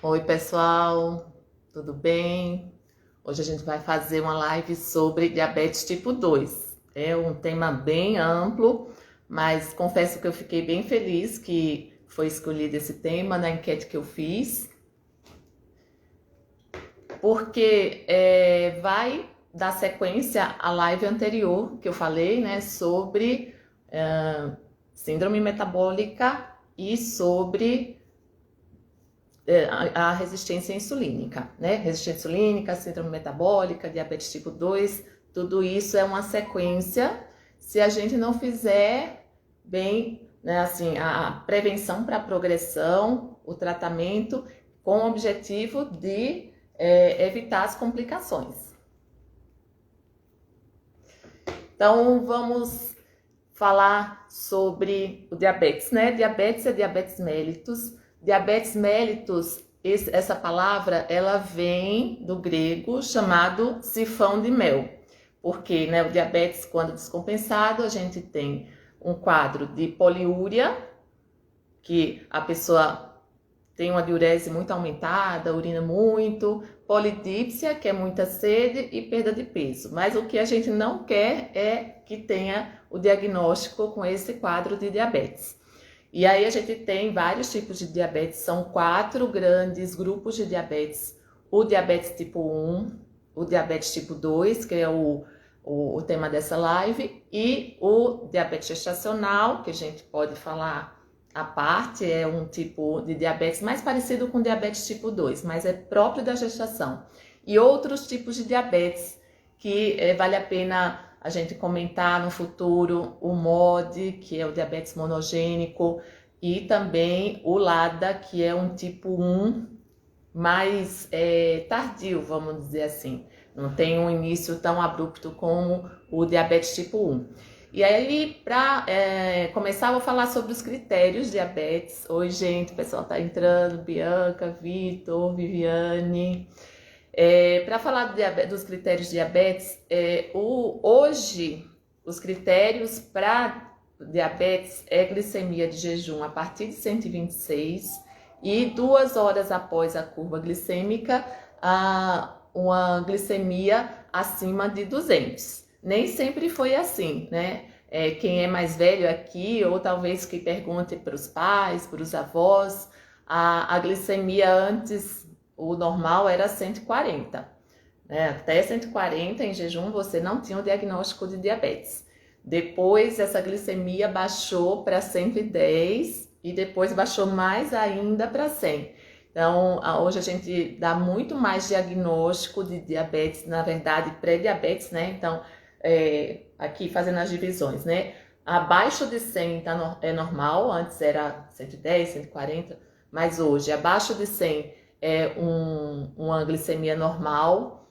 Oi, pessoal, tudo bem? Hoje a gente vai fazer uma live sobre diabetes tipo 2. É um tema bem amplo, mas confesso que eu fiquei bem feliz que foi escolhido esse tema na enquete que eu fiz, porque vai dar sequência à live anterior que eu falei, né, sobre síndrome metabólica e sobre a resistência insulínica, né? Resistência insulínica, síndrome metabólica, diabetes tipo 2, tudo isso é uma sequência se a gente não fizer bem, né, assim, a prevenção para a progressão, o tratamento com o objetivo de evitar as complicações. Então, vamos falar sobre o diabetes, né? Diabetes é diabetes mellitus. Diabetes mellitus, essa palavra, ela vem do grego chamado sifão de mel. Porque, né, o diabetes, quando descompensado, a gente tem um quadro de poliúria, que a pessoa tem uma diurese muito aumentada, urina muito, polidípsia, que é muita sede e perda de peso. Mas o que a gente não quer é que tenha o diagnóstico com esse quadro de diabetes. E aí a gente tem vários tipos de diabetes, são 4 grandes grupos de diabetes. O diabetes tipo 1, o diabetes tipo 2, que é o tema dessa live, e o diabetes gestacional, que a gente pode falar à parte, é um tipo de diabetes mais parecido com diabetes tipo 2, mas é próprio da gestação. E outros tipos de diabetes que vale a pena a gente comentar no futuro, o MOD, que é o diabetes monogênico, e também o LADA, que é um tipo 1 mais tardio, vamos dizer assim. Não tem um início tão abrupto como o diabetes tipo 1. E aí, para começar, eu vou falar sobre os critérios de diabetes. Oi, gente, o pessoal tá entrando, Bianca, Vitor, Viviane. Para falar dos critérios de diabetes, hoje os critérios para diabetes é glicemia de jejum a partir de 126 e 2 horas após a curva glicêmica, uma glicemia acima de 200. Nem sempre foi assim, né? Quem é mais velho aqui, ou talvez que pergunte para os pais, para os avós, a glicemia antes, o normal era 140, né? Até 140 em jejum você não tinha o diagnóstico de diabetes. Depois essa glicemia baixou para 110 e depois baixou mais ainda para 100. Então, hoje a gente dá muito mais diagnóstico de diabetes, na verdade, pré-diabetes, né? Então, aqui fazendo as divisões, né? Abaixo de 100 é normal, antes era 110, 140, mas hoje abaixo de 100 é uma glicemia normal.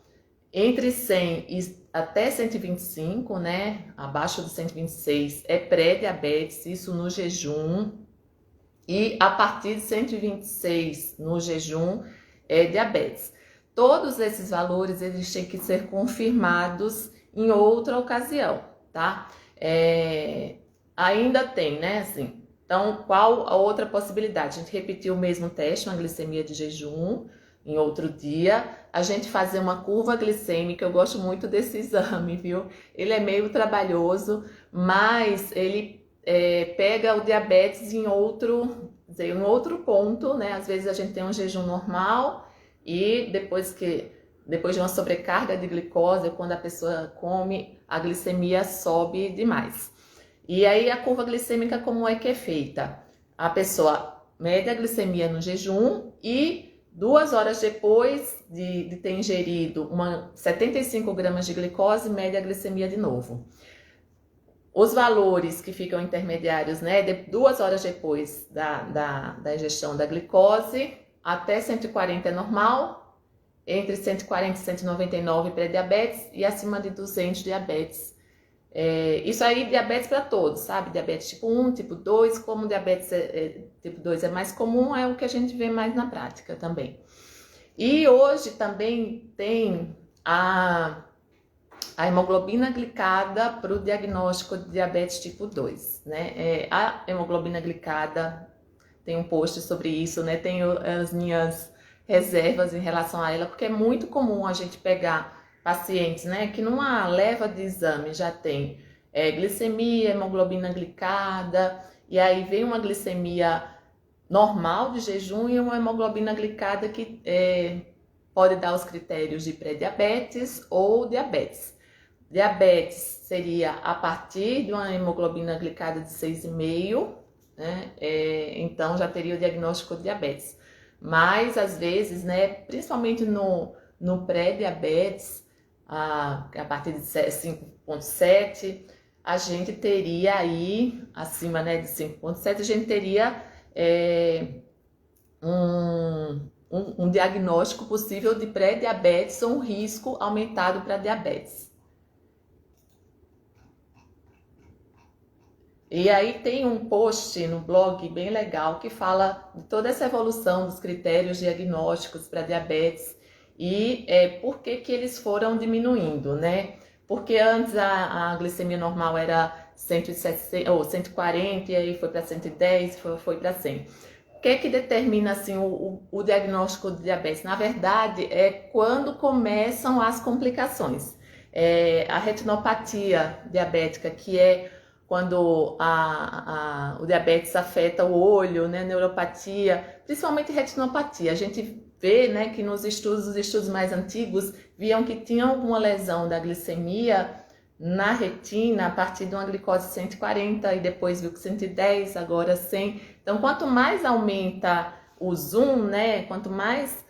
Entre 100 e até 125, né? Abaixo de 126 é pré-diabetes, isso no jejum. E a partir de 126 no jejum é diabetes. Todos esses valores eles têm que ser confirmados em outra ocasião, tá? Ainda tem, né? Assim, então, qual a outra possibilidade? A gente repetir o mesmo teste, uma glicemia de jejum, em outro dia, a gente fazer uma curva glicêmica. Eu gosto muito desse exame, viu? Ele é meio trabalhoso, mas ele pega o diabetes em outro ponto, né? Às vezes a gente tem um jejum normal e depois de uma sobrecarga de glicose, quando a pessoa come, a glicemia sobe demais. E aí a curva glicêmica como é que é feita? A pessoa mede a glicemia no jejum e 2 horas depois de ter ingerido 75 gramas de glicose, mede a glicemia de novo. Os valores que ficam intermediários, né, 2 horas depois da ingestão da glicose, até 140 é normal, entre 140 e 199 pré-diabetes e acima de 200 diabetes. Isso aí, diabetes para todos, sabe? Diabetes tipo 1, tipo 2, como diabetes tipo 2 é mais comum, é o que a gente vê mais na prática também. E hoje também tem a hemoglobina glicada para o diagnóstico de diabetes tipo 2, né? A hemoglobina glicada, tem um post sobre isso, né? Tem as minhas reservas em relação a ela, porque é muito comum a gente pegar pacientes, né, que numa leva de exame já tem glicemia, hemoglobina glicada, e aí vem uma glicemia normal de jejum e uma hemoglobina glicada que pode dar os critérios de pré-diabetes ou diabetes. Diabetes seria a partir de uma hemoglobina glicada de 6,5, né? Então já teria o diagnóstico de diabetes. Mas às vezes, né, principalmente no pré-diabetes, a partir de 5,7, a gente teria aí, acima, né, de 5,7, a gente teria um diagnóstico possível de pré-diabetes ou um risco aumentado para diabetes. E aí tem um post no blog bem legal que fala de toda essa evolução dos critérios diagnósticos para diabetes e por que eles foram diminuindo, né? Porque antes a glicemia normal era 170, ou 140, e aí foi para 110, foi para 100. O que determina assim, o diagnóstico de diabetes? Na verdade, é quando começam as complicações. A retinopatia diabética, que é quando o diabetes afeta o olho, né, neuropatia, principalmente retinopatia. A gente vê, né, que os estudos mais antigos viam que tinha alguma lesão da glicemia na retina a partir de uma glicose 140 e depois viu que 110, agora 100. Então, quanto mais aumenta o zoom, né, quanto mais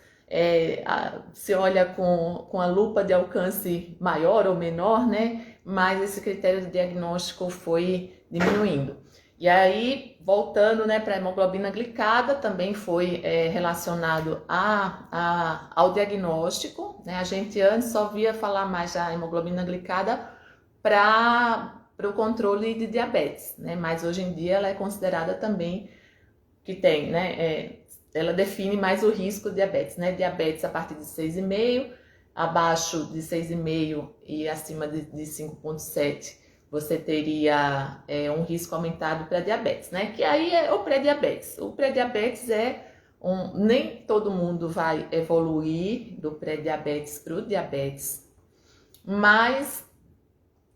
se olha com a lupa de alcance maior ou menor, né, mais esse critério de diagnóstico foi diminuindo. E aí, voltando, né, para a hemoglobina glicada, também foi relacionado ao diagnóstico, né? A gente antes só via falar mais da hemoglobina glicada para o controle de diabetes, né? Mas hoje em dia ela é considerada também que tem, né? Ela define mais o risco de diabetes, né? Diabetes a partir de 6,5, abaixo de 6,5 e acima de 5,7, você teria um risco aumentado para diabetes, né? Que aí é o pré-diabetes. O pré-diabetes nem todo mundo vai evoluir do pré-diabetes para o diabetes, mas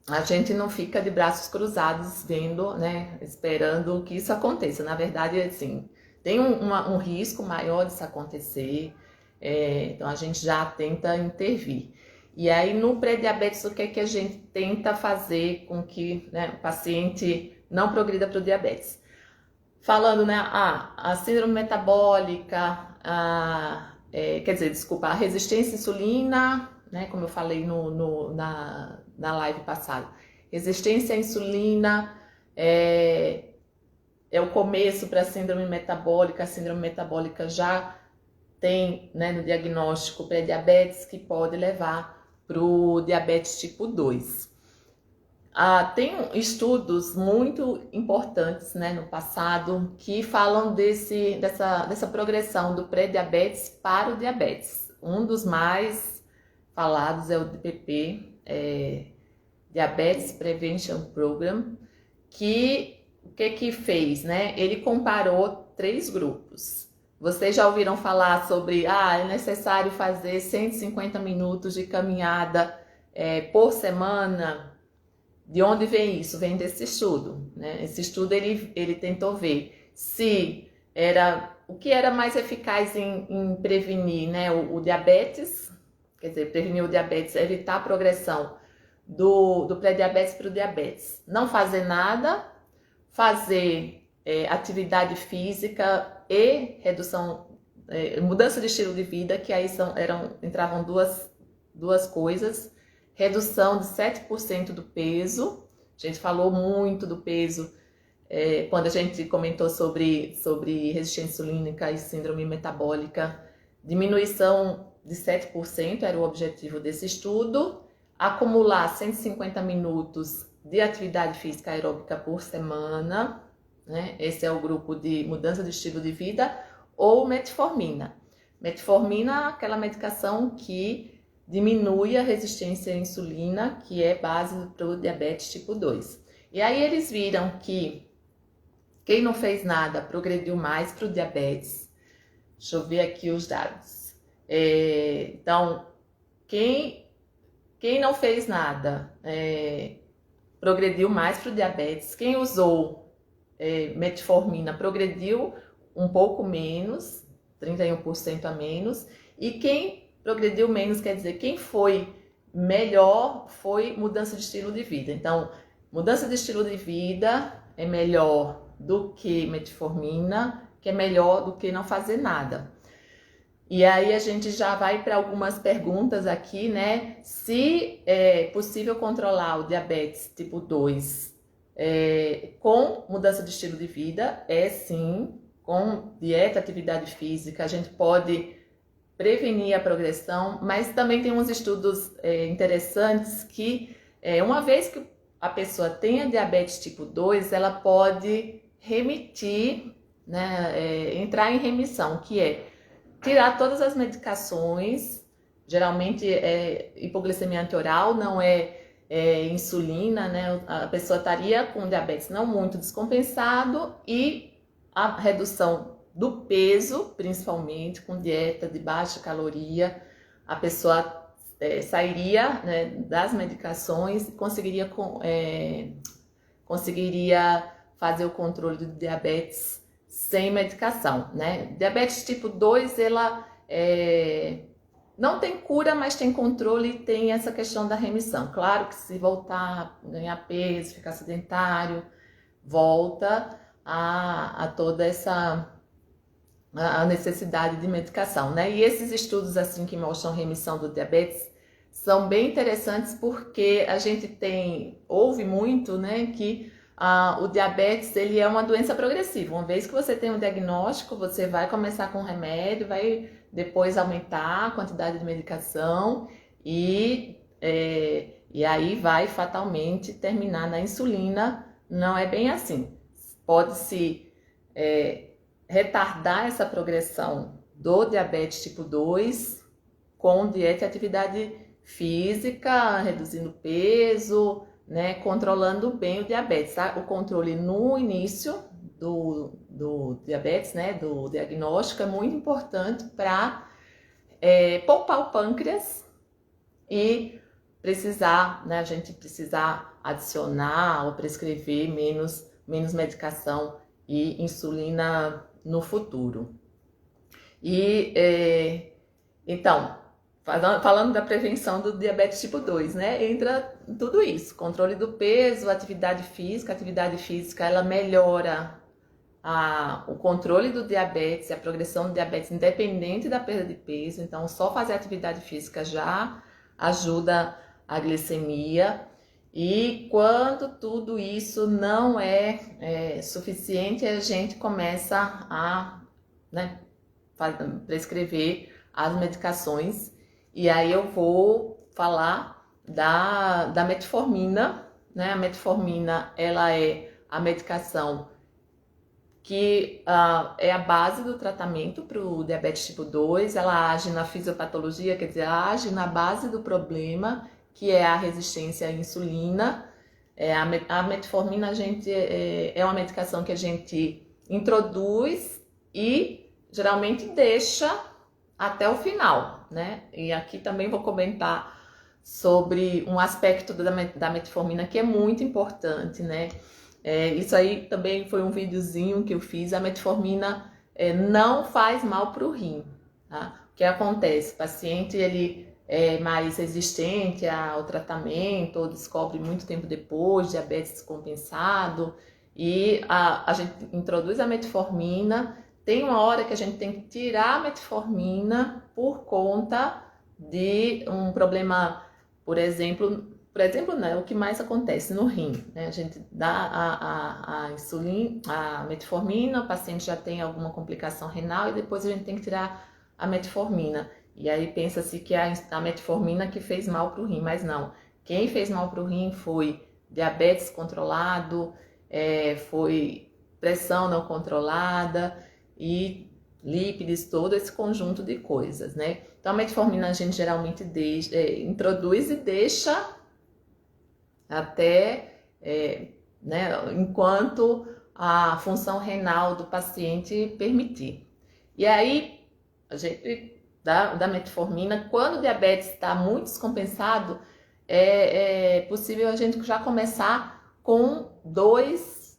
a gente não fica de braços cruzados vendo, né? Esperando que isso aconteça. Na verdade, assim, tem um risco maior disso acontecer, então a gente já tenta intervir. E aí no pré-diabetes, o que é que a gente tenta fazer com que, né, o paciente não progrida para o diabetes? Falando, né, a síndrome metabólica, a resistência à insulina, né, como eu falei na live passada. Resistência à insulina é o começo para a síndrome metabólica. A síndrome metabólica já tem, né, no diagnóstico pré-diabetes que pode levar para o diabetes tipo 2. Tem estudos muito importantes, né, no passado que falam dessa progressão do pré-diabetes para o diabetes. Um dos mais falados é o DPP, Diabetes Prevention Program, que o que fez, né? Ele comparou 3 grupos. Vocês já ouviram falar sobre, é necessário fazer 150 minutos de caminhada por semana? De onde vem isso? Vem desse estudo, né? Esse estudo ele tentou ver o que era mais eficaz em prevenir, né, o diabetes, quer dizer, prevenir o diabetes, evitar a progressão do pré-diabetes para o diabetes. Não fazer nada, fazer atividade física e redução, mudança de estilo de vida, que aí entravam duas coisas. Redução de 7% do peso. A gente falou muito do peso quando a gente comentou sobre resistência insulínica e síndrome metabólica. Diminuição de 7% era o objetivo desse estudo. Acumular 150 minutos de atividade física aeróbica por semana, né? Esse é o grupo de mudança de estilo de vida. Ou metformina. Metformina, aquela medicação que diminui a resistência à insulina, que é base para o diabetes tipo 2. E aí eles viram que quem não fez nada progrediu mais para o diabetes. Deixa eu ver aqui os dados. Então, quem não fez nada progrediu mais para o diabetes. Quem usou metformina progrediu um pouco menos, 31% a menos. E quem progrediu menos, quer dizer, quem foi melhor foi mudança de estilo de vida. Então, mudança de estilo de vida é melhor do que metformina, que é melhor do que não fazer nada. E aí a gente já vai para algumas perguntas aqui, né? Se é possível controlar o diabetes tipo 2 com mudança de estilo de vida, é sim, com dieta, atividade física, a gente pode prevenir a progressão, mas também tem uns estudos interessantes que, uma vez que a pessoa tenha diabetes tipo 2, ela pode remitir, né, entrar em remissão, que é tirar todas as medicações, geralmente hipoglicemia antioral, não insulina, né? A pessoa estaria com diabetes não muito descompensado e a redução do peso, principalmente com dieta de baixa caloria, a pessoa sairia, né, das medicações e conseguiria fazer o controle do diabetes sem medicação, né? Diabetes tipo 2, ela não tem cura, mas tem controle e tem essa questão da remissão. Claro que se voltar a ganhar peso, ficar sedentário, volta a toda essa a necessidade de medicação, né? E esses estudos assim que mostram remissão do diabetes são bem interessantes porque a gente ouve muito, né, que o diabetes ele é uma doença progressiva. Uma vez que você tem um diagnóstico, você vai começar com remédio, vai depois aumentar a quantidade de medicação e aí vai fatalmente terminar na insulina. Não é bem assim. Pode-se retardar essa progressão do diabetes tipo 2 com dieta e atividade física, reduzindo peso, né, controlando bem o diabetes, tá? O controle no início do diabetes, né, do diagnóstico, é muito importante para poupar o pâncreas e né, a gente precisar adicionar ou prescrever menos medicação e insulina no futuro. Então, falando da prevenção do diabetes tipo 2, né? Entra tudo isso, controle do peso, atividade física. A atividade física, ela melhora o controle do diabetes, a progressão do diabetes independente da perda de peso. Então, só fazer atividade física já ajuda a glicemia. E quando tudo isso não é suficiente, a gente começa a, né, prescrever as medicações. E aí eu vou falar da metformina, né? A metformina, ela é a medicação que é a base do tratamento para o diabetes tipo 2, ela age na fisiopatologia, quer dizer, ela age na base do problema, que é a resistência à insulina. A metformina é uma medicação que a gente introduz e geralmente deixa até o final, né? E aqui também vou comentar sobre um aspecto da metformina que é muito importante, né? Isso aí também foi um videozinho que eu fiz. A metformina não faz mal para o rim, tá? O que acontece? O paciente ele é mais resistente ao tratamento, ou descobre muito tempo depois, diabetes descompensado, e a gente introduz a metformina. Tem uma hora que a gente tem que tirar a metformina por conta de um problema, por exemplo, né, o que mais acontece no rim, né? A gente dá a insulina, a metformina, o paciente já tem alguma complicação renal e depois a gente tem que tirar a metformina. E aí pensa-se que é a metformina que fez mal para o rim, mas não. Quem fez mal para o rim foi diabetes controlado, foi pressão não controlada e lípidos, todo esse conjunto de coisas, né? Então a metformina a gente geralmente introduz e deixa até, né, enquanto a função renal do paciente permitir. E aí a gente da metformina. Quando o diabetes está muito descompensado, é possível a gente já começar com duas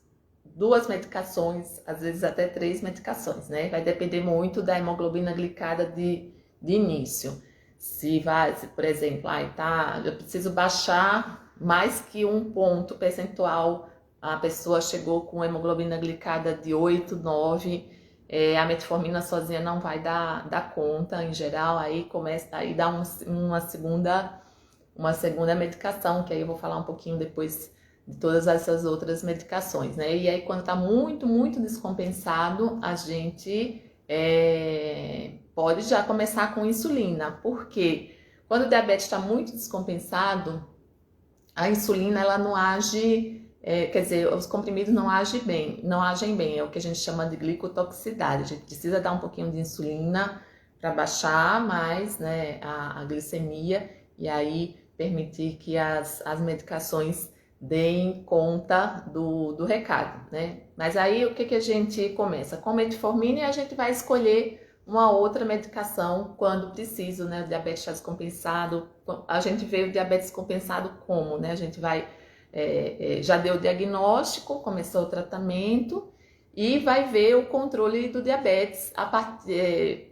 medicações, às vezes até 3 medicações, né? Vai depender muito da hemoglobina glicada de início. Se, por exemplo, eu preciso baixar mais que 1 ponto percentual, a pessoa chegou com hemoglobina glicada de 8, 9, a metformina sozinha não vai dar conta, em geral, aí dá uma segunda medicação, que aí eu vou falar um pouquinho depois de todas essas outras medicações, né? E aí, quando tá muito, muito descompensado, a gente pode já começar com insulina, porque quando o diabetes está muito descompensado, a insulina ela não age, quer dizer, os comprimidos não agem bem, é o que a gente chama de glicotoxicidade. A gente precisa dar um pouquinho de insulina para baixar mais, né, a glicemia e aí permitir que as medicações deem conta do recado, né? Mas aí o que a gente começa? Com metformina e a gente vai escolher uma outra medicação quando preciso, né? O diabetes está descompensado. A gente vê o diabetes compensado como, né? A gente vai, já deu o diagnóstico, começou o tratamento e vai ver o controle do diabetes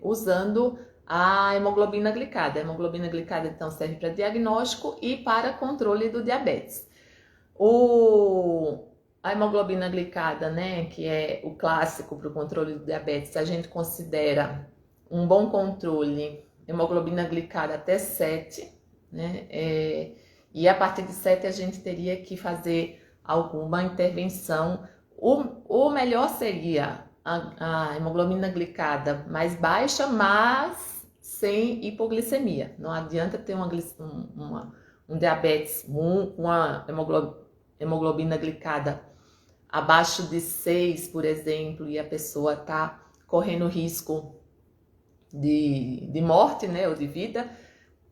usando a hemoglobina glicada. A hemoglobina glicada, então, serve para diagnóstico e para controle do diabetes. A hemoglobina glicada, né, que é o clássico para o controle do diabetes, a gente considera um bom controle, hemoglobina glicada até 7, né, e a partir de 7 a gente teria que fazer alguma intervenção. O melhor seria a hemoglobina glicada mais baixa, mas sem hipoglicemia. Não adianta ter um diabetes com uma hemoglobina glicada abaixo de 6, por exemplo, e a pessoa está correndo risco de morte, né, ou de vida,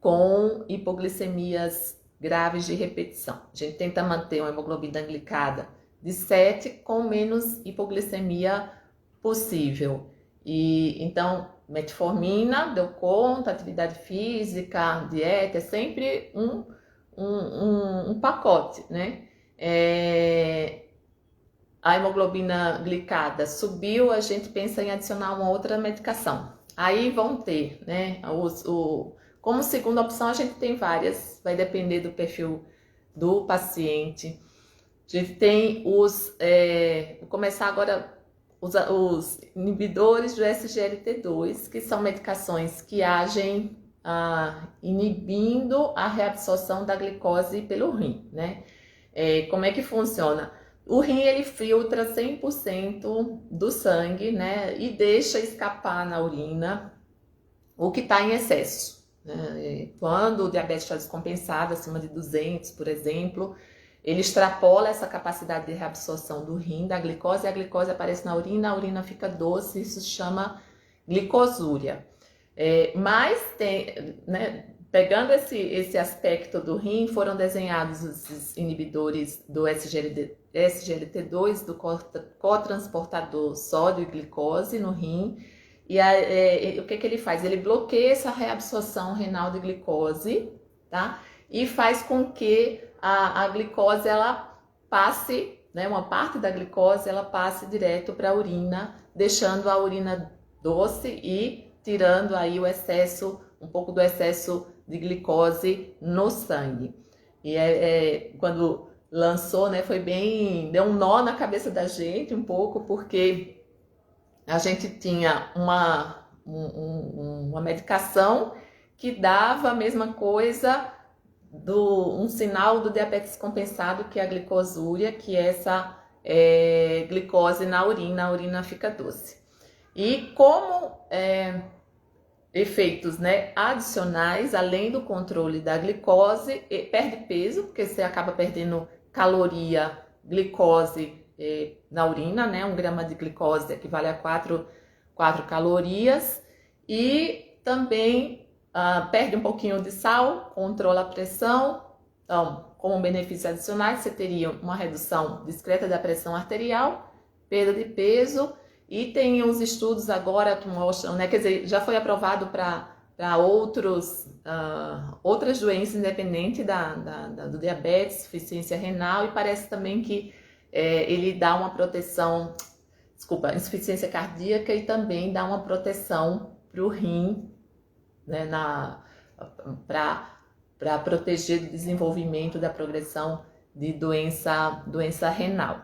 com hipoglicemias graves de repetição. A gente tenta manter uma hemoglobina glicada de 7 com menos hipoglicemia possível. E então, metformina deu conta, atividade física, dieta, é sempre um pacote, né? A hemoglobina glicada subiu, a gente pensa em adicionar uma outra medicação. Aí vão ter, né? Como segunda opção, a gente tem várias, vai depender do perfil do paciente. A gente tem vou começar agora os inibidores do SGLT2, que são medicações que agem inibindo a reabsorção da glicose pelo rim, né? Como é que funciona? O rim, ele filtra 100% do sangue, né? E deixa escapar na urina o que está em excesso, né? Quando o diabetes está descompensado, acima de 200, por exemplo, ele extrapola essa capacidade de reabsorção do rim, da glicose, e a glicose aparece na urina, a urina fica doce, isso se chama glicosúria. Mas tem, né, pegando esse aspecto do rim, foram desenhados os inibidores do SGLT2, do cotransportador sódio e glicose no rim. E o que ele faz? Ele bloqueia essa reabsorção renal de glicose, tá? E faz com que a glicose ela passe, né, uma parte da glicose ela passe direto para a urina, deixando a urina doce e tirando aí um pouco do excesso de glicose no sangue. E quando lançou, né, deu um nó na cabeça da gente um pouco, porque a gente tinha uma medicação que dava a mesma coisa, um sinal do diabetes compensado, que é a glicosúria, que é essa glicose na urina, a urina fica doce. E como efeitos, né, adicionais, além do controle da glicose, perde peso, porque você acaba perdendo caloria, glicose na urina, né? 1 grama de glicose equivale a 4 calorias, e também perde um pouquinho de sal, controla a pressão. Então, como benefícios adicionais, você teria uma redução discreta da pressão arterial, perda de peso, e tem uns estudos agora que mostram, né, quer dizer, já foi aprovado para outras doenças independentes do diabetes, insuficiência renal, e parece também que ele dá uma proteção, insuficiência cardíaca, e também dá uma proteção para o rim, né, para proteger do desenvolvimento da progressão de doença renal.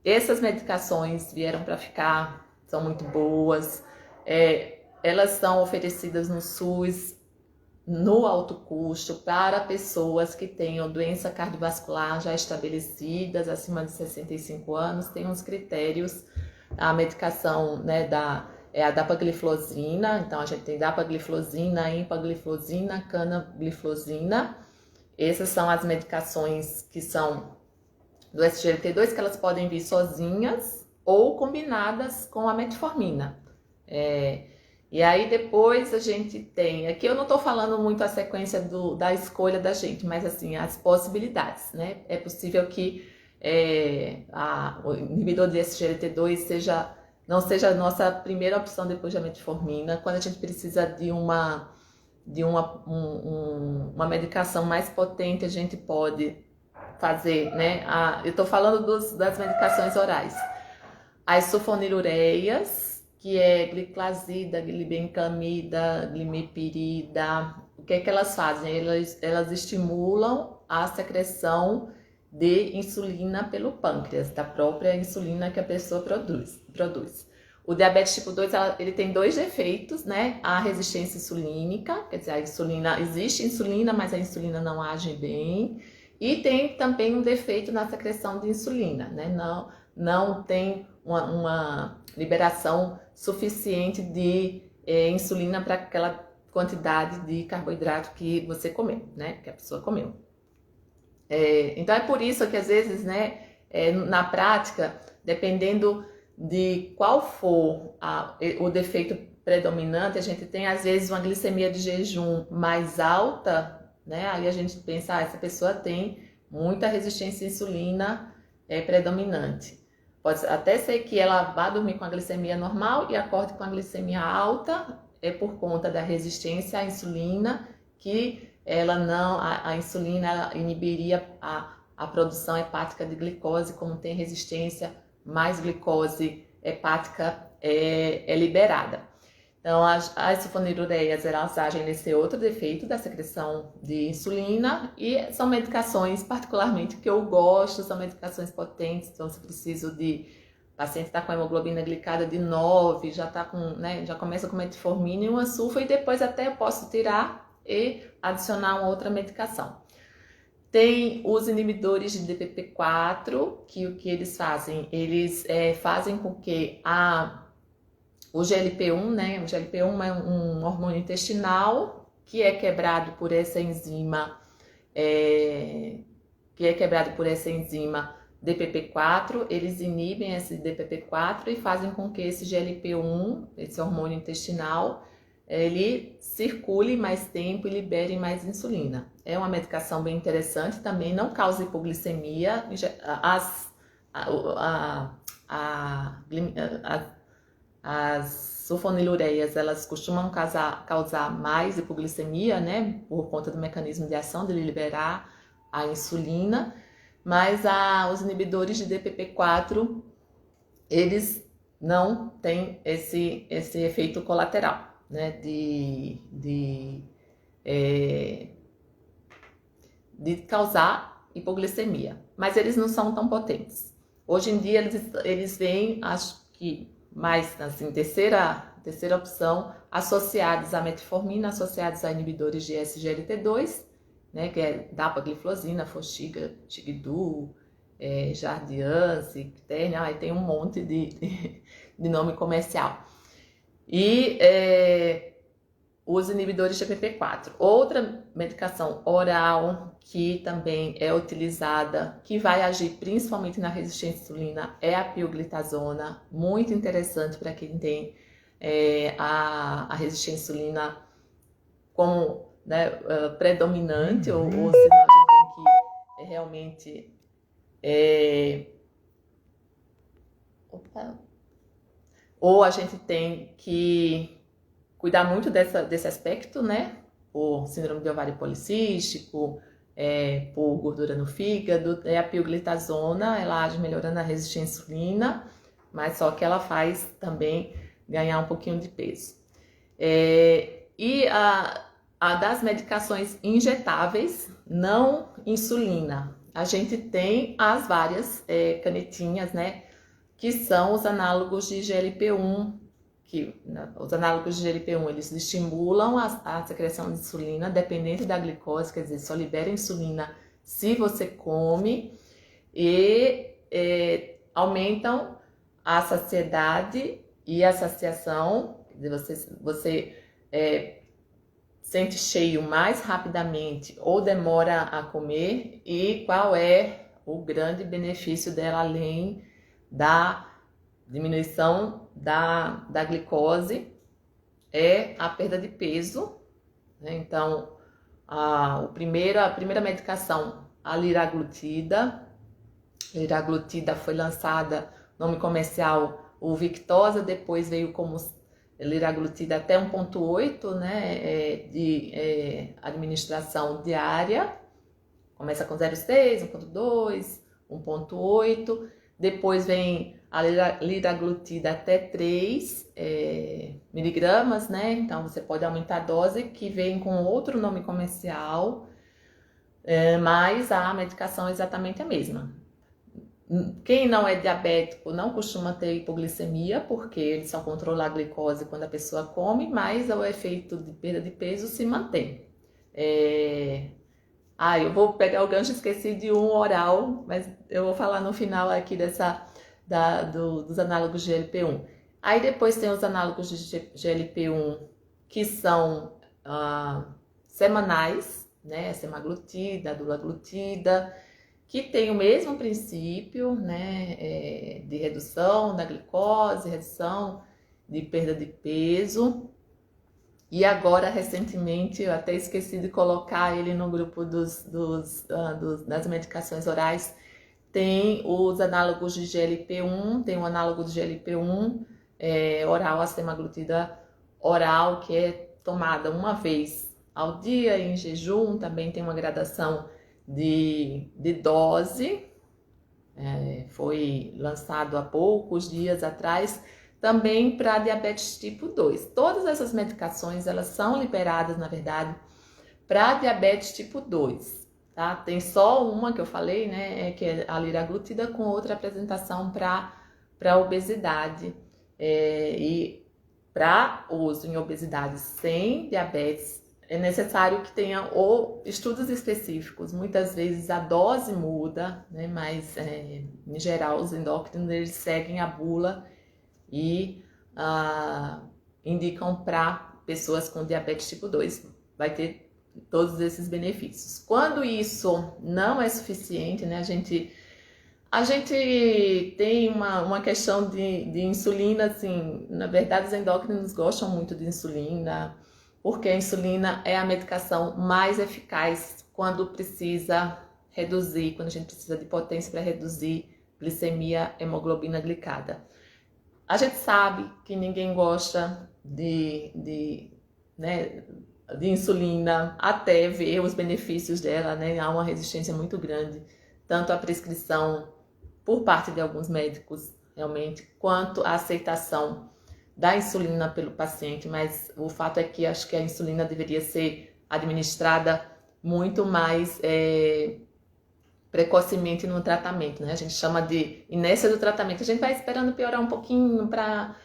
Essas medicações vieram para ficar, são muito boas, elas são oferecidas no SUS, no alto custo, para pessoas que tenham doença cardiovascular já estabelecidas, acima de 65 anos, tem uns critérios, a medicação, né, a dapagliflozina, então a gente tem dapagliflozina, empagliflozina, canagliflozina. Essas são as medicações que são do SGLT2, que elas podem vir sozinhas ou combinadas com a metformina. E aí depois a gente tem, aqui eu não estou falando muito a sequência da escolha da gente, mas assim, as possibilidades, né? É possível que o inibidor de SGLT2 não seja a nossa primeira opção depois da metformina, quando a gente precisa de uma medicação mais potente, a gente pode fazer, né? Eu estou falando das medicações orais. As sulfonilureias, que é gliclazida, glibenclamida, glimepirida. O que é que elas fazem? Elas estimulam a secreção de insulina pelo pâncreas, da própria insulina que a pessoa produz. O diabetes tipo 2, ele tem dois defeitos, né? A resistência insulínica, quer dizer, existe insulina, mas a insulina não age bem. E tem também um defeito na secreção de insulina, né? Não tem uma liberação suficiente de insulina para aquela quantidade de carboidrato que você comeu, né? Que a pessoa comeu. Então é por isso que às vezes, né, na prática, dependendo de qual for o defeito predominante, a gente tem às vezes uma glicemia de jejum mais alta, né? Aí a gente pensa, essa pessoa tem muita resistência à insulina predominante. Pode até ser que ela vá dormir com a glicemia normal e acorde com a glicemia alta, por conta da resistência à insulina, que a insulina ela inibiria a produção hepática de glicose. Como tem resistência, mais glicose hepática é liberada. Então, as sulfonilureias, elas agem nesse outro defeito da secreção de insulina, e são medicações particularmente que eu gosto, são medicações potentes. Então, se preciso o paciente está com a hemoglobina glicada de 9, já tá com, né, já começa com metformina e uma sulfa, e depois até eu posso tirar e adicionar uma outra medicação. Tem os inibidores de DPP-4, que o que eles fazem? Eles fazem com que o GLP-1, né? O GLP-1 é um hormônio intestinal que é quebrado por essa enzima, DPP-4. Eles inibem esse DPP-4 e fazem com que esse GLP-1, esse hormônio intestinal, ele circule mais tempo e libere mais insulina. É uma medicação bem interessante, também não causa hipoglicemia. As sulfonilureias, elas costumam causar mais hipoglicemia, né, por conta do mecanismo de ação de liberar a insulina, mas os inibidores de DPP-4, eles não têm esse efeito colateral, né, de causar hipoglicemia, mas eles não são tão potentes. Hoje em dia eles vêm, acho que mais assim, terceira opção, associados à metformina, associados a inibidores de SGLT2, né, que é dapagliflozina, Forxiga, Tigdu, Jardiance, Ternia, aí tem um monte de nome comercial. E os inibidores de DPP-4. Outra medicação oral que também é utilizada, que vai agir principalmente na resistência à insulina, é a pioglitazona, muito interessante para quem tem a resistência à insulina como, né, predominante, ou senão a gente tem que realmente ou a gente tem que cuidar muito desse aspecto, né? Por síndrome de ovário policístico, por gordura no fígado. A pioglitazona, ela age melhorando a resistência à insulina, mas só que ela faz também ganhar um pouquinho de peso. E a das medicações injetáveis, não insulina, a gente tem as várias canetinhas, né? Que são os análogos de GLP-1, os análogos de GLP-1, eles estimulam a secreção de insulina dependente da glicose, quer dizer, só libera insulina se você come, e aumentam a saciedade e a saciação, quer dizer, você sente cheio mais rapidamente ou demora a comer, e qual é o grande benefício dela além da diminuição da glicose, é a perda de peso, né? Então, a primeira medicação, a liraglutida foi lançada, nome comercial, o Victoza, depois veio como liraglutida até 1,8, né, de administração diária, começa com 0,6, 1,2, 1,8, depois vem a liraglutida até 3 miligramas, né? Então você pode aumentar a dose, que vem com outro nome comercial, mas a medicação é exatamente a mesma. Quem não é diabético não costuma ter hipoglicemia, porque ele só controla a glicose quando a pessoa come, mas o efeito de perda de peso se mantém. Eu vou pegar o gancho, esqueci de um oral, mas eu vou falar no final aqui dos análogos de GLP-1. Aí depois tem os análogos de GLP-1 que são semanais, né? Semaglutida, dulaglutida, que tem o mesmo princípio, né? De redução da glicose, redução de perda de peso. E agora, recentemente, eu até esqueci de colocar ele no grupo das medicações orais, tem os análogos de GLP-1, tem o análogo de GLP-1 oral, a semaglutida oral, que é tomada uma vez ao dia em jejum. Também tem uma gradação de dose, foi lançado há poucos dias atrás, também para diabetes tipo 2. Todas essas medicações, elas são liberadas, na verdade, para diabetes tipo 2, tá? Tem só uma que eu falei, né, que é a liraglutida, com outra apresentação para obesidade. E para uso em obesidade sem diabetes, é necessário que tenha estudos específicos. Muitas vezes a dose muda, né, mas em geral os endócrinos, eles seguem a bula e indicam para pessoas com diabetes tipo 2, vai ter todos esses benefícios. Quando isso não é suficiente, né, a gente tem uma questão de insulina, assim, na verdade os endócrinos gostam muito de insulina, porque a insulina é a medicação mais eficaz quando precisa reduzir, quando a gente precisa de potência para reduzir glicemia, hemoglobina glicada. A gente sabe que ninguém gosta de insulina, até ver os benefícios dela, né? Há uma resistência muito grande, tanto à prescrição por parte de alguns médicos, realmente, quanto à aceitação da insulina pelo paciente. Mas o fato é que acho que a insulina deveria ser administrada muito mais precocemente no tratamento, né? A gente chama de inércia do tratamento. A gente vai esperando piorar um pouquinho para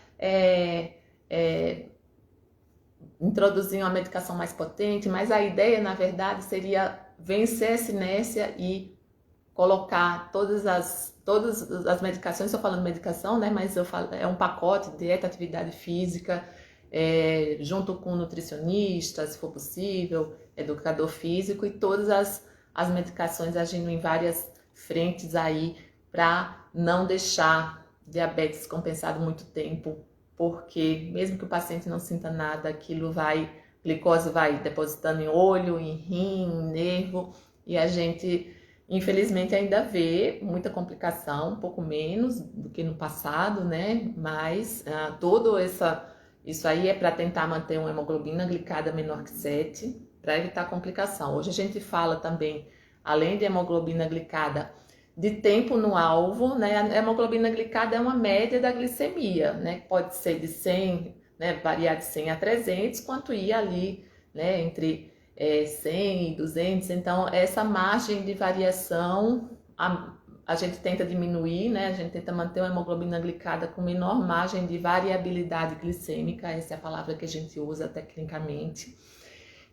introduzir uma medicação mais potente, mas a ideia, na verdade, seria vencer essa inércia e colocar todas as medicações. Estou falando medicação, né? Mas é um pacote: dieta, atividade física, junto com nutricionista, se for possível, educador físico, e todas as medicações agindo em várias frentes aí, para não deixar diabetes compensado muito tempo, porque mesmo que o paciente não sinta nada, glicose vai depositando em olho, em rim, em nervo, e a gente infelizmente ainda vê muita complicação, um pouco menos do que no passado, né? Mas todo Isso aí é para tentar manter uma hemoglobina glicada menor que 7, para evitar complicação. Hoje a gente fala também, além de hemoglobina glicada, de tempo no alvo, né? A hemoglobina glicada é uma média da glicemia, né? Pode ser de 100, né? Variar de 100 a 300, quanto ir ali, né? Entre 100 e 200. Então, essa margem de variação a gente tenta diminuir, né? A gente tenta manter uma hemoglobina glicada com menor margem de variabilidade glicêmica, essa é a palavra que a gente usa tecnicamente.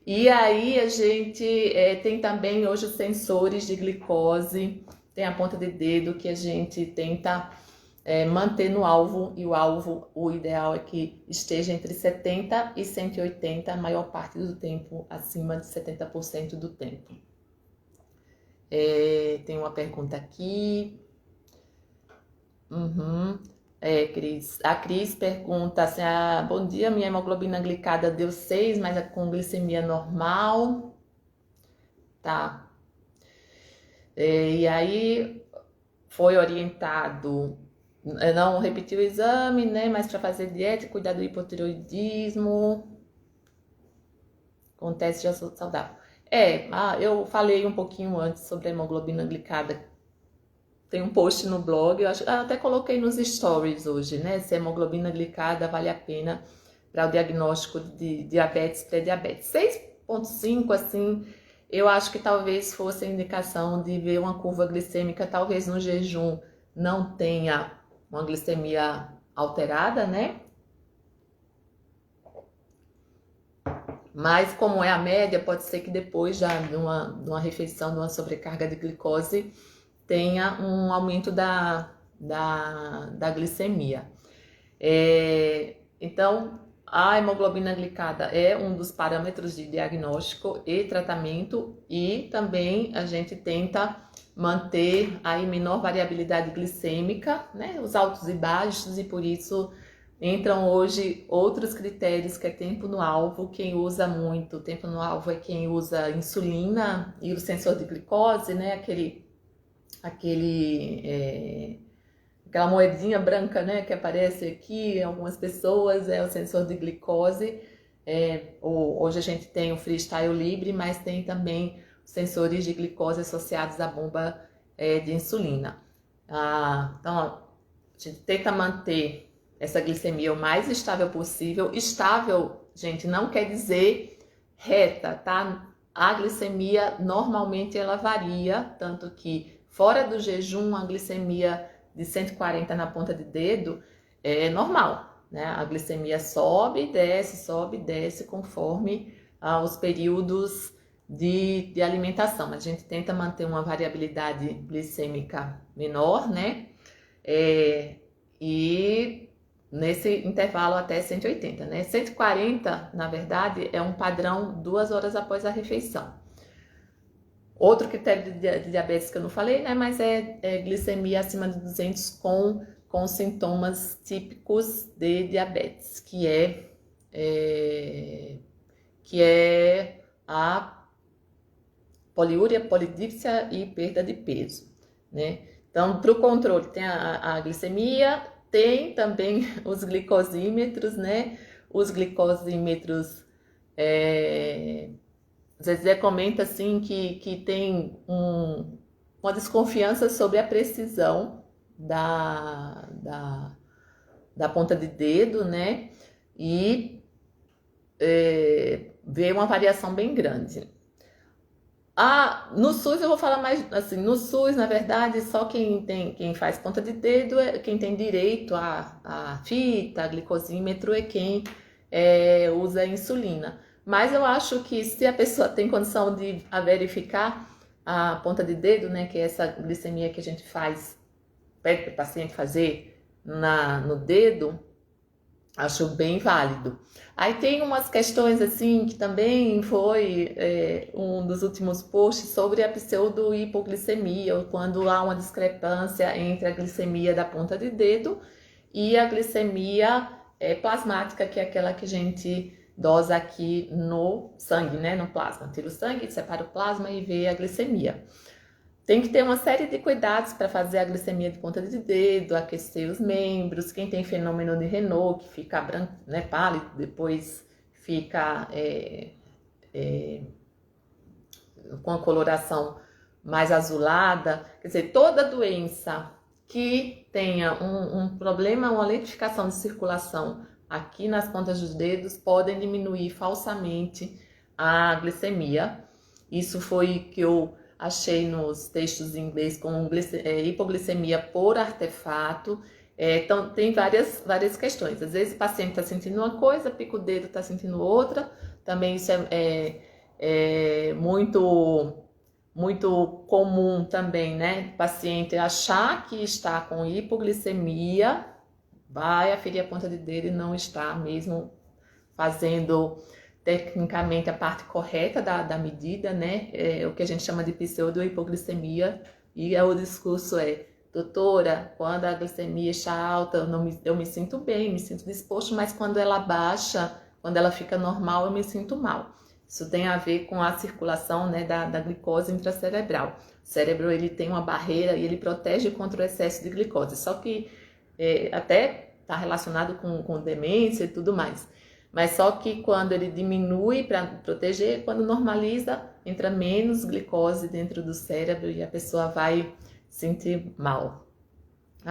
E aí a gente tem também hoje os sensores de glicose, tem a ponta de dedo que a gente tenta manter no alvo, e o alvo, o ideal é que esteja entre 70 e 180, a maior parte do tempo, acima de 70% do tempo. Tem uma pergunta aqui. Cris. A Cris pergunta assim, bom dia, minha hemoglobina glicada deu 6, mas é com glicemia normal. Tá. E aí foi orientado, não repetir o exame, né? Mas para fazer dieta e cuidar do hipotireoidismo, com teste de açúcar saudável. Eu falei um pouquinho antes sobre a hemoglobina glicada. Tem um post no blog, eu até coloquei nos stories hoje, né? Se a hemoglobina glicada vale a pena para o diagnóstico de diabetes, pré-diabetes. 6,5, assim, eu acho que talvez fosse a indicação de ver uma curva glicêmica, talvez no jejum não tenha uma glicemia alterada, né? Mas como é a média, pode ser que depois já de uma refeição, de uma sobrecarga de glicose, tenha um aumento da glicemia. Então, a hemoglobina glicada é um dos parâmetros de diagnóstico e tratamento, e também a gente tenta manter aí menor variabilidade glicêmica, né? Os altos e baixos, e por isso entram hoje outros critérios, que é tempo no alvo. Quem usa muito tempo no alvo é quem usa insulina e o sensor de glicose, né? Aquela moedinha branca, né, que aparece aqui em algumas pessoas, é o sensor de glicose. Hoje a gente tem o Freestyle Libre, mas tem também sensores de glicose associados à bomba de insulina. Então, a gente tenta manter essa glicemia o mais estável possível. Estável, gente, não quer dizer reta, tá? A glicemia normalmente ela varia, tanto que fora do jejum a glicemia de 140 na ponta de dedo é normal, né? A glicemia sobe e desce conforme os períodos de alimentação. A gente tenta manter uma variabilidade glicêmica menor, né? E nesse intervalo até 180, né? 140, na verdade, é um padrão 2 horas após a refeição. Outro critério de diabetes que eu não falei, né? Mas é glicemia acima de 200 com sintomas típicos de diabetes, que é a poliúria, polidipsia e perda de peso, né? Então, para o controle tem a glicemia, tem também os glicosímetros, né? Os glicosímetros, às vezes comenta assim que tem uma desconfiança sobre a precisão da ponta de dedo, né? E vê uma variação bem grande. No SUS eu vou falar mais assim, no SUS, na verdade, só quem faz ponta de dedo, quem tem direito à fita, a glicosímetro, é quem usa insulina. Mas eu acho que se a pessoa tem condição de verificar a ponta de dedo, né, que é essa glicemia que a gente pede para o paciente fazer no dedo, acho bem válido. Aí tem umas questões assim que também foi um dos últimos posts sobre a pseudo-hipoglicemia, ou quando há uma discrepância entre a glicemia da ponta de dedo e a glicemia plasmática, que é aquela que a gente dosa aqui no sangue, né, no plasma. Tira o sangue, separa o plasma e vê a glicemia. Tem que ter uma série de cuidados para fazer a glicemia de ponta de dedo, aquecer os membros. Quem tem fenômeno de Renault, que fica branco, né, pálido, depois fica com a coloração mais azulada. Quer dizer, toda doença que tenha um problema, uma lentificação de circulação aqui nas pontas dos dedos, podem diminuir falsamente a glicemia. Isso foi que eu achei nos textos em inglês com hipoglicemia por artefato. Então, tem várias questões. Às vezes o paciente está sentindo uma coisa, pica o dedo, está sentindo outra. Também isso é muito comum também, né? O paciente achar que está com hipoglicemia, vai aferir a ponta de dedo e não está mesmo fazendo tecnicamente a parte correta da medida, né? O que a gente chama de pseudo-hipoglicemia, e o discurso doutora, quando a glicemia está alta, eu me sinto bem, me sinto disposto, mas quando ela baixa, quando ela fica normal, eu me sinto mal. Isso tem a ver com a circulação, né, da glicose intracerebral. O cérebro, ele tem uma barreira e ele protege contra o excesso de glicose, só que até está relacionado com demência e tudo mais. Mas só que quando ele diminui para proteger, quando normaliza, entra menos glicose dentro do cérebro e a pessoa vai sentir mal.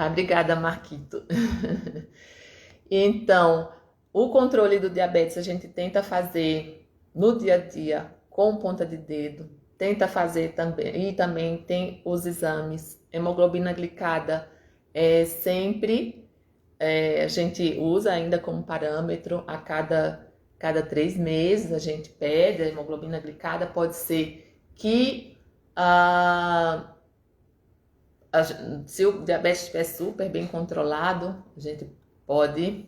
Obrigada, Marquito. Então, o controle do diabetes a gente tenta fazer no dia a dia com ponta de dedo, tenta fazer também, e também tem os exames. Hemoglobina glicada sempre a gente usa ainda como parâmetro a cada 3 meses, a gente pede a hemoglobina glicada. Pode ser que se o diabetes estiver super bem controlado, a gente pode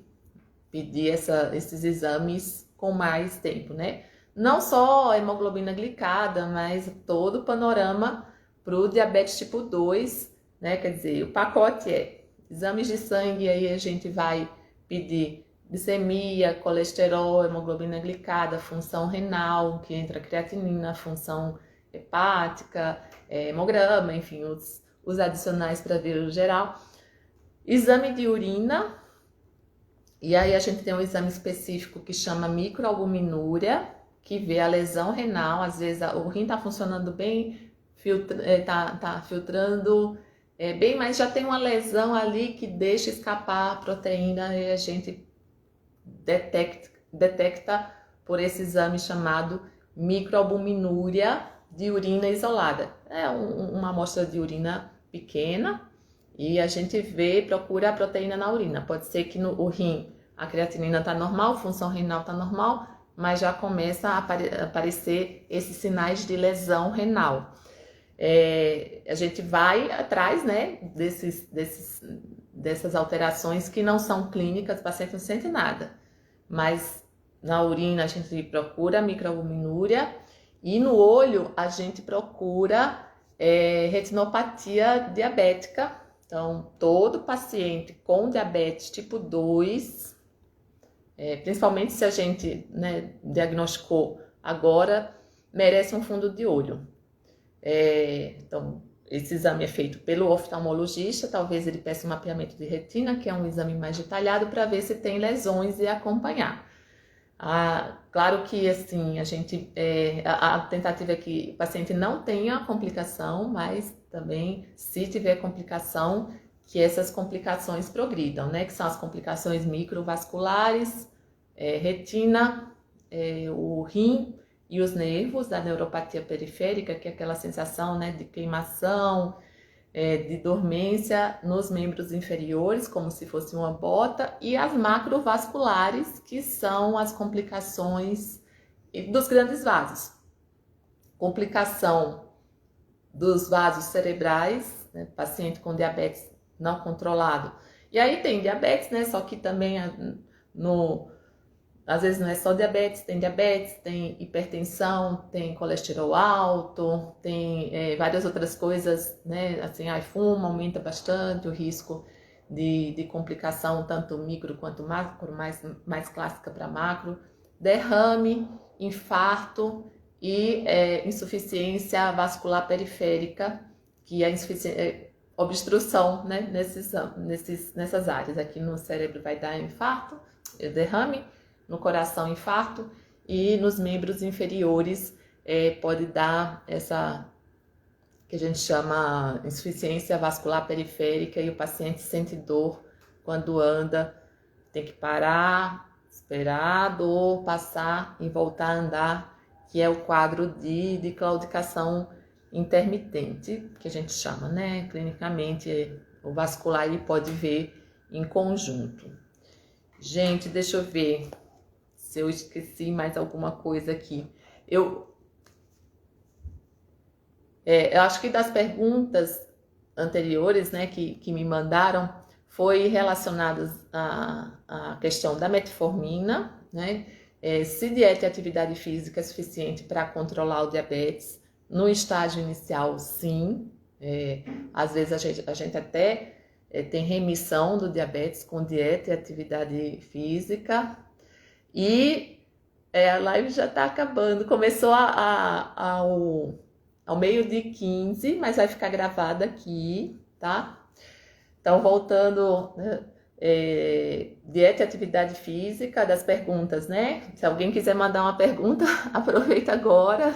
pedir esses exames com mais tempo, né? Não só a hemoglobina glicada, mas todo o panorama para o diabetes tipo 2, né? Quer dizer, o pacote exames de sangue, aí a gente vai pedir glicemia, colesterol, hemoglobina glicada, função renal, que entra creatinina, função hepática, hemograma, enfim, os adicionais para ver o geral. Exame de urina, e aí a gente tem um exame específico que chama microalbuminúria, que vê a lesão renal. Às vezes o rim está funcionando bem, tá filtrando bem, mas já tem uma lesão ali que deixa escapar a proteína e a gente detecta por esse exame chamado microalbuminúria de urina isolada. É uma amostra de urina pequena e a gente procura a proteína na urina. Pode ser que no rim a creatinina está normal, a função renal está normal, mas já começa a aparecer esses sinais de lesão renal. A gente vai atrás, né, dessas alterações que não são clínicas, o paciente não sente nada, mas na urina a gente procura microalbuminúria e no olho a gente procura retinopatia diabética. Então, todo paciente com diabetes tipo 2, principalmente se a gente, né, diagnosticou agora, merece um fundo de olho. Então, esse exame é feito pelo oftalmologista, talvez ele peça um mapeamento de retina, que é um exame mais detalhado, para ver se tem lesões e acompanhar. Claro que assim, a tentativa é que o paciente não tenha complicação, mas também, se tiver complicação, que essas complicações progridam, né? Que são as complicações microvasculares, retina, o rim e os nervos da neuropatia periférica, que é aquela sensação, né, de queimação, de dormência nos membros inferiores, como se fosse uma bota, e as macrovasculares, que são as complicações dos grandes vasos. Complicação dos vasos cerebrais, né, paciente com diabetes não controlado. E aí tem diabetes, né, só que também às vezes não é só diabetes, tem hipertensão, tem colesterol alto, tem várias outras coisas, né? Assim, fuma, aumenta bastante o risco de complicação, tanto micro quanto macro, mais clássica para macro, derrame, infarto e insuficiência vascular periférica, que a obstrução, né, nessas áreas. Aqui no cérebro vai dar infarto, derrame, no coração infarto, e nos membros inferiores pode dar essa que a gente chama insuficiência vascular periférica, e o paciente sente dor quando anda, tem que parar, esperar a dor passar e voltar a andar, que é o quadro de claudicação intermitente, que a gente chama, né? Clinicamente, o vascular ele pode ver em conjunto. Gente, deixa eu ver se eu esqueci mais alguma coisa aqui. Eu acho que das perguntas anteriores, né, que me mandaram, foi relacionadas à questão da metformina, né? Se dieta e atividade física é suficiente para controlar o diabetes. No estágio inicial, sim. Às vezes a gente até tem remissão do diabetes com dieta e atividade física. E a live já está acabando. Começou ao meio-dia 15, mas vai ficar gravada aqui, tá? Então, voltando, dieta e atividade física, das perguntas, né? Se alguém quiser mandar uma pergunta, aproveita agora.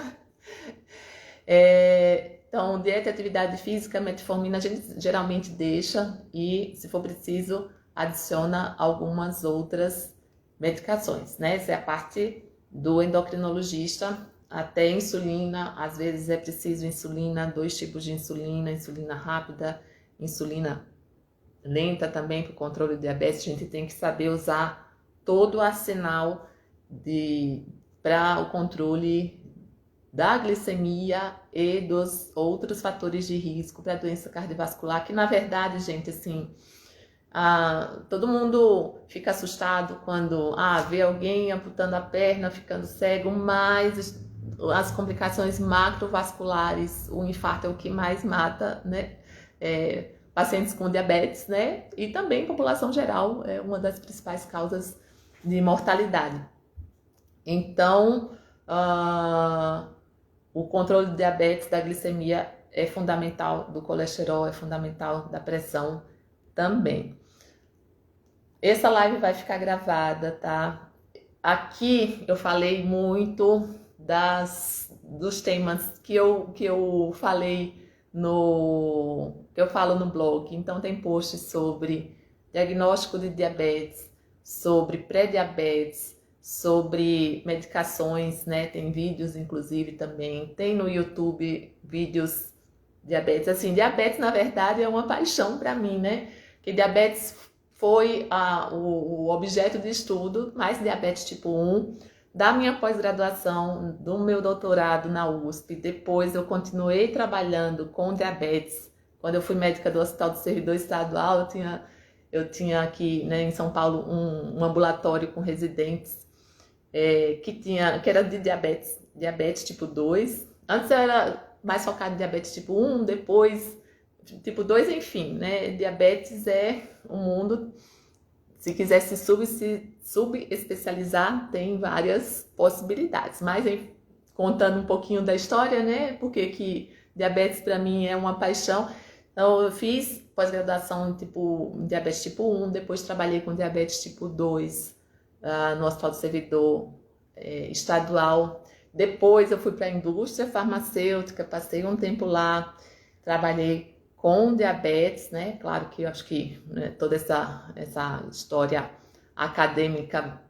Então, dieta e atividade física, metformina, a gente geralmente deixa e, se for preciso, adiciona algumas outras medicações, né? Essa é a parte do endocrinologista. Até insulina, às vezes é preciso insulina, 2 tipos de insulina, insulina rápida, insulina lenta também para o controle do diabetes. A gente tem que saber usar todo o arsenal para o controle da glicemia e dos outros fatores de risco para a doença cardiovascular, que na verdade, gente, assim, todo mundo fica assustado quando vê alguém amputando a perna, ficando cego, mas as complicações macrovasculares, o infarto é o que mais mata, né? Pacientes com diabetes, né? E também população geral é uma das principais causas de mortalidade. Então, o controle do diabetes, da glicemia é fundamental, do colesterol é fundamental, da pressão também. Essa live vai ficar gravada, tá? Aqui eu falei muito dos temas que eu falei que eu falo no blog. Então tem posts sobre diagnóstico de diabetes, sobre pré-diabetes, sobre medicações, né? Tem vídeos, inclusive, também. Tem no YouTube vídeos diabetes. Assim, diabetes, na verdade, é uma paixão para mim, né? Porque diabetes foi o objeto de estudo, mais diabetes tipo 1, da minha pós-graduação, do meu doutorado na USP. Depois eu continuei trabalhando com diabetes. Quando eu fui médica do Hospital do Servidor Estadual, eu tinha aqui, né, em São Paulo um ambulatório com residentes que era de diabetes tipo 2. Antes era mais focado em diabetes tipo 1, depois tipo 2, enfim, né? Diabetes é um mundo. Se quiser se subespecializar, tem várias possibilidades. Mas contando um pouquinho da história, né? Porque que diabetes para mim é uma paixão. Então, eu fiz pós-graduação em diabetes tipo 1, depois trabalhei com diabetes tipo 2 no Hospital do Servidor Estadual. Depois eu fui para a indústria farmacêutica, passei um tempo lá, trabalhei com diabetes, né? Claro que eu acho que, né, toda essa história acadêmica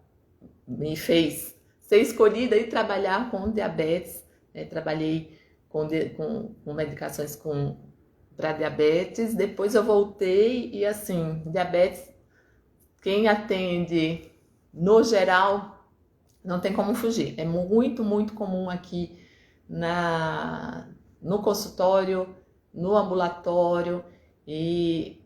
me fez ser escolhida e trabalhar com diabetes, né? Trabalhei com medicações para diabetes. Depois eu voltei e, assim, diabetes, quem atende no geral, não tem como fugir. É muito, muito comum aqui no consultório, no ambulatório, e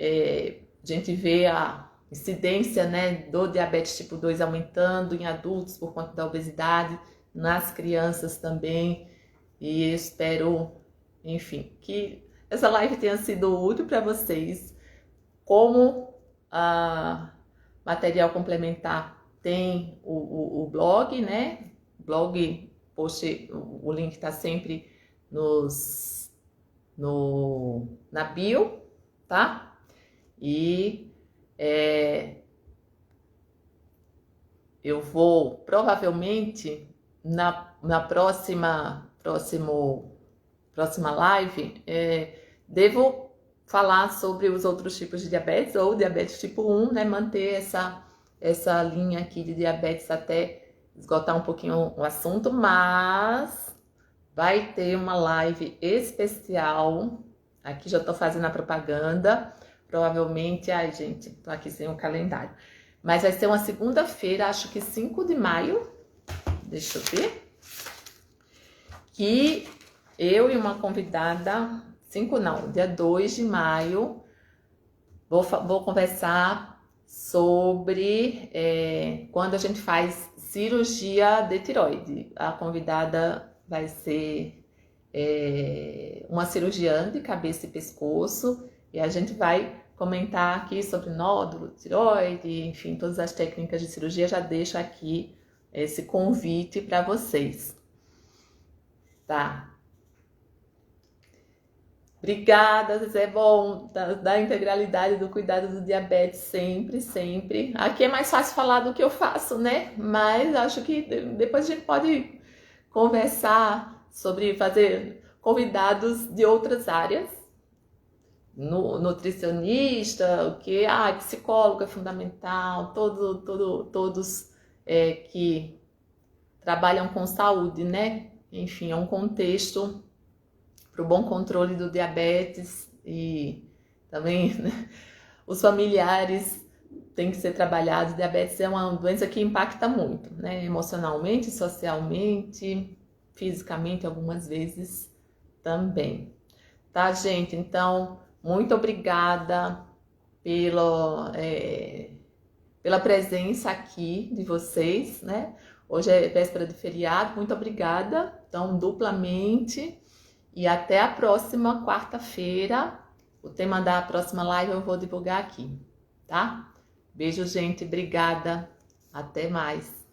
a gente vê a incidência, né, do diabetes tipo 2 aumentando em adultos por conta da obesidade, nas crianças também, e espero, enfim, que essa live tenha sido útil para vocês. Como material complementar, tem o blog, né? Blog, post, o link está sempre nos na bio, tá? E eu vou provavelmente na próxima live, devo falar sobre os outros tipos de diabetes ou diabetes tipo 1, né? Manter essa linha aqui de diabetes até esgotar um pouquinho o assunto, mas vai ter uma live especial. Aqui já tô fazendo a propaganda. Provavelmente, ai gente, tô aqui sem o calendário. Mas vai ser uma segunda-feira, acho que 5 de maio. Deixa eu ver. Que eu e uma convidada, dia 2 de maio, vou conversar sobre quando a gente faz cirurgia de tireoide. A convidada vai ser uma cirurgiã de cabeça e pescoço e a gente vai comentar aqui sobre nódulo, tireoide, enfim, todas as técnicas de cirurgia. Já deixo aqui esse convite para vocês, tá? Obrigada, Zé. Bom, da integralidade do cuidado do diabetes sempre, sempre. Aqui é mais fácil falar do que eu faço, né? Mas acho que depois a gente pode conversar sobre fazer convidados de outras áreas. Nutricionista, o que? Psicólogo é fundamental, todos que trabalham com saúde, né? Enfim, é um contexto para o bom controle do diabetes e também, né, os familiares têm que ser trabalhados. O diabetes é uma doença que impacta muito, né? Emocionalmente, socialmente, fisicamente, algumas vezes também. Tá, gente? Então, muito obrigada pela presença aqui de vocês, né? Hoje é véspera de feriado, muito obrigada. Então, duplamente. E até a próxima quarta-feira. O tema da próxima live eu vou divulgar aqui, tá? Beijo, gente. Obrigada. Até mais.